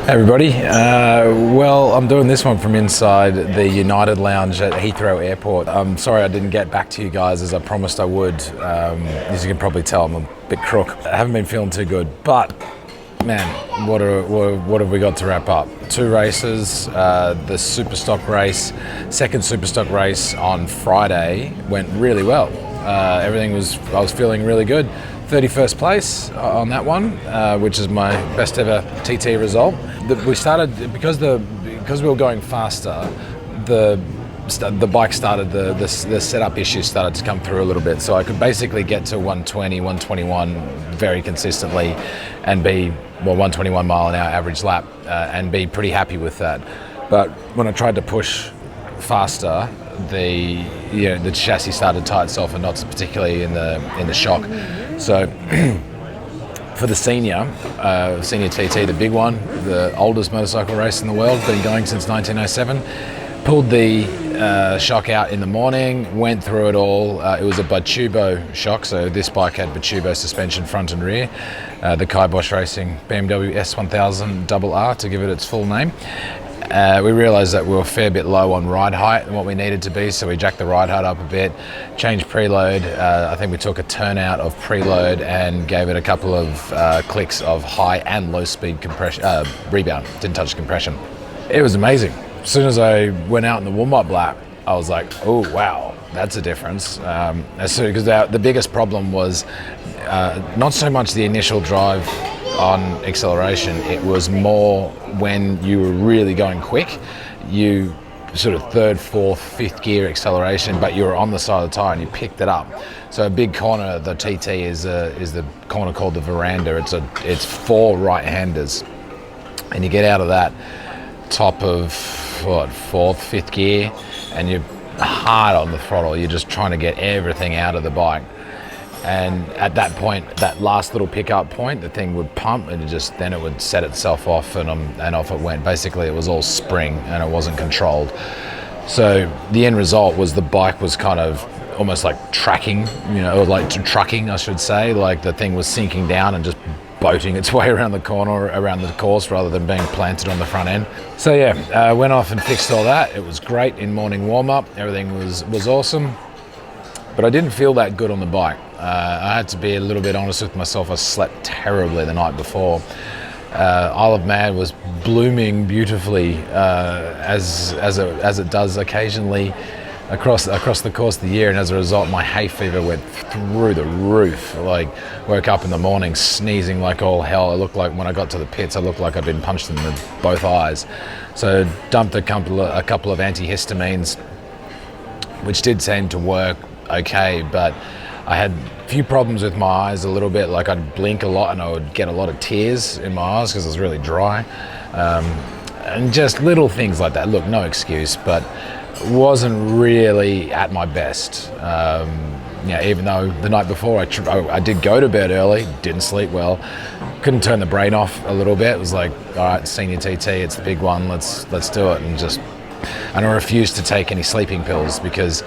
Everybody, well, I'm doing this one from inside the United Lounge at Heathrow Airport. I'm sorry I didn't get back to you guys as I promised I would. As you can probably tell, I'm a bit crook. I haven't been feeling too good, but man, what have we got to wrap up? 2 races, the Superstock race, second Superstock race on Friday went really well. I was feeling really good. 31st place on that one, which is my best ever TT result. We started because we were going faster. The bike started the setup issues started to come through a little bit, so I could basically get to 120, 121 very consistently, and be 121 mile an hour average lap, and be pretty happy with that. But when I tried to push faster, the chassis started to tie itself, and not particularly in the shock. So for the senior TT, the big one, the oldest motorcycle race in the world, been going since 1907, pulled the shock out in the morning, went through it all. It was a Bachubo shock, so this bike had Bachubo suspension front and rear, the Kibosh Racing BMW S1000 RR to give it its full name. We realised that we were a fair bit low on ride height than what we needed to be, so we jacked the ride height up a bit, changed preload. I think we took a turnout of preload and gave it a couple of clicks of high and low speed compression, rebound, didn't touch compression. It was amazing. As soon as I went out in the warm-up lap, I was like, oh wow, that's a difference. Because the biggest problem was not so much the initial drive on acceleration, it was more when you were really going quick, you sort of 3rd, 4th, 5th gear acceleration, but you were on the side of the tyre and you picked it up. So a big corner, the TT is the corner called the veranda. It's 4 right-handers, and you get out of that top of 4th, 5th gear, and you're hard on the throttle. You're just trying to get everything out of the bike. And at that point, that last little pickup point, the thing would pump, and then it would set itself off, and off it went. Basically, it was all spring and it wasn't controlled. So the end result was the bike was kind of almost like tracking, or like trucking, I should say. Like the thing was sinking down and just boating its way around the corner, around the course, rather than being planted on the front end. So yeah, went off and fixed all that. It was great in morning warm-up. Everything was awesome. But I didn't feel that good on the bike. I had to be a little bit honest with myself. I slept terribly the night before. Isle of Man was blooming beautifully, as it does occasionally across the course of the year, and as a result, my hay fever went through the roof. Like, woke up in the morning sneezing like all hell. It looked like when I got to the pits, I looked like I'd been punched in both eyes. So dumped a couple of antihistamines, which did seem to work okay, but I had a few problems with my eyes a little bit. Like, I'd blink a lot and I would get a lot of tears in my eyes because it was really dry, and just little things like that. Look, no excuse, but wasn't really at my best. Even though the night before I did go to bed early, didn't sleep well, couldn't turn the brain off a little bit. It was like, all right, senior TT, it's the big one, let's do it. And I refused to take any sleeping pills, because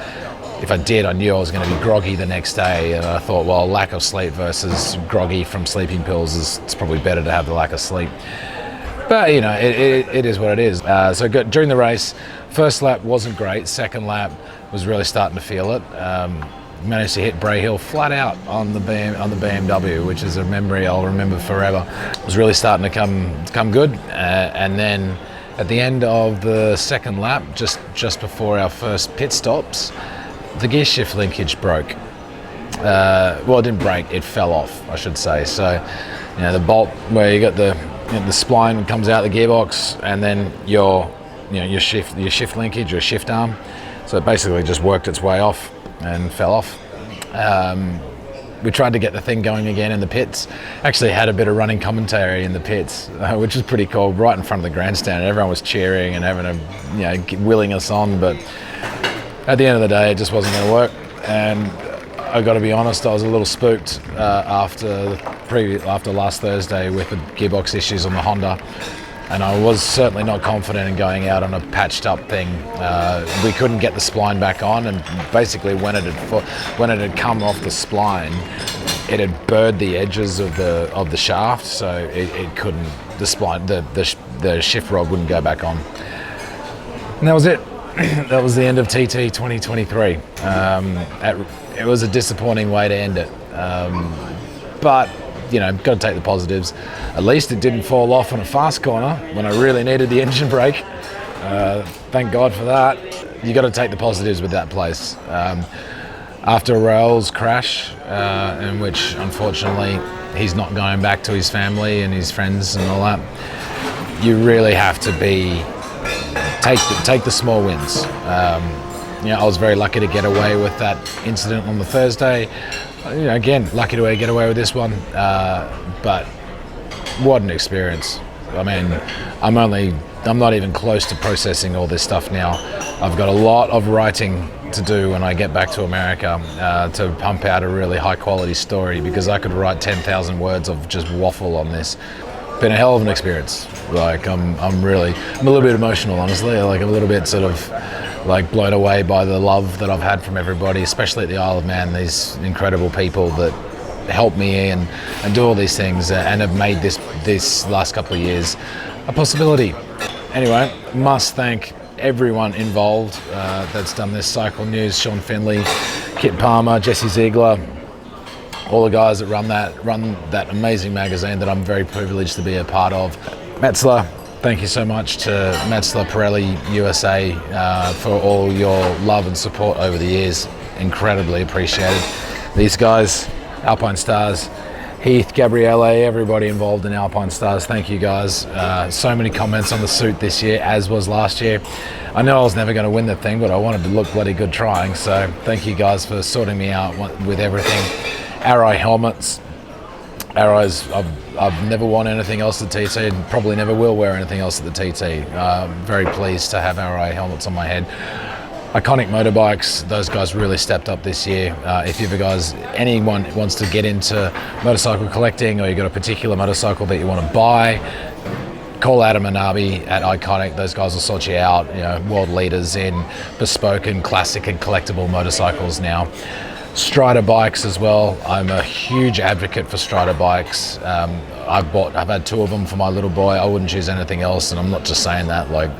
if I did, I knew I was going to be groggy the next day, and I thought, well, lack of sleep versus groggy from sleeping pills it's probably better to have the lack of sleep. But it is what it is. So during the race, first lap wasn't great. Second lap was really starting to feel it. Managed to hit Bray Hill flat out on the BMW, which is a memory I'll remember forever. It was really starting to come good, and then at the end of the second lap, just before our first pit stops, the gear shift linkage broke. It didn't break, it fell off, I should say. So, the bolt where you got the spline comes out the gearbox, and then your shift linkage or shift arm. So it basically just worked its way off and fell off. We tried to get the thing going again in the pits. Actually had a bit of running commentary in the pits, which was pretty cool, right in front of the grandstand. Everyone was cheering and willing us on, but at the end of the day, it just wasn't going to work. And I got to be honest, I was a little spooked after last Thursday with the gearbox issues on the Honda, and I was certainly not confident in going out on a patched up thing. We couldn't get the spline back on, and basically when it had come off the spline, it had burred the edges of the shaft, so it couldn't, the shift rod wouldn't go back on. And that was it. That was the end of TT 2023. It was a disappointing way to end it, but you know, got to take the positives. At least it didn't fall off on a fast corner when I really needed the engine brake. Thank God for that. You got to take the positives with that place. After Raul's crash, in which unfortunately he's not going back to his family and his friends and all that, you really have to take the small wins. You know, I was very lucky to get away with that incident on the Thursday. You know, again, lucky to get away with this one, but what an experience. I mean, I'm not even close to processing all this stuff now. I've got a lot of writing to do when I get back to America to pump out a really high quality story, because I could write 10,000 words of just waffle on this. Been a hell of an experience. Like I'm a little bit emotional, honestly. Like I'm a little bit sort of like blown away by the love that I've had from everybody, especially at the Isle of Man. These incredible people that help me and do all these things and have made this last couple of years a possibility. Anyway, must thank everyone involved that's done this. Cycle News, Sean Finley, Kit Palmer, Jesse Ziegler, all the guys that run that amazing magazine that I'm very privileged to be a part of. Metzler, thank you so much to Metzler Pirelli USA for all your love and support over the years. Incredibly appreciated. These guys, Alpine Stars, Heath, Gabriele, everybody involved in Alpine Stars, thank you guys. So many comments on the suit this year, as was last year. I know I was never going to win the thing, but I wanted to look bloody good trying, so thank you guys for sorting me out with everything. Arrow helmets. Arrows, I've never worn anything else at the TT and probably never will wear anything else at the TT. Very pleased to have Arrow helmets on my head. Iconic motorbikes, those guys really stepped up this year. If anyone wants to get into motorcycle collecting, or you've got a particular motorcycle that you want to buy, call Adam and Nabi at Iconic. Those guys will sort you out. You know, world leaders in bespoke and classic and collectible motorcycles now. Strider bikes as well. I'm a huge advocate for Strider bikes. I've had 2 of them for my little boy. I wouldn't choose anything else, and I'm not just saying that. Like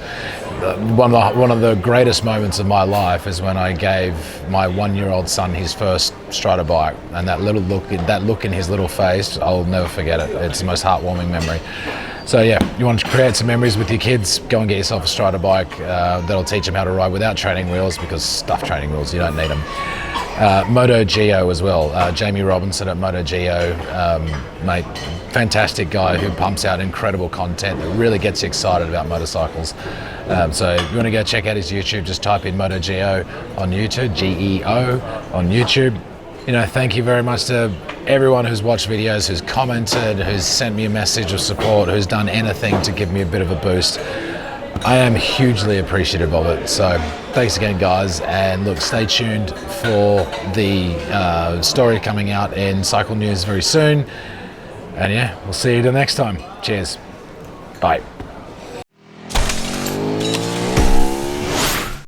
one of the greatest moments of my life is when I gave my 1-year-old son his first Strider bike, and that look in his little face, I'll never forget it. It's the most heartwarming memory. So yeah, you want to create some memories with your kids, go and get yourself a Strider bike. That'll teach them how to ride without training wheels, because stuff training wheels, you don't need them. Moto Geo as well. Jamie Robinson at Moto Geo, mate, fantastic guy who pumps out incredible content that really gets you excited about motorcycles. So if you want to go check out his YouTube, just type in Moto Geo on YouTube, G-E-O on YouTube. You know, thank you very much to everyone who's watched videos, who's commented, who's sent me a message of support, who's done anything to give me a bit of a boost. I am hugely appreciative of it. So thanks again, guys. And look, stay tuned for the story coming out in Cycle News very soon. And yeah, we'll see you the next time. Cheers. Bye.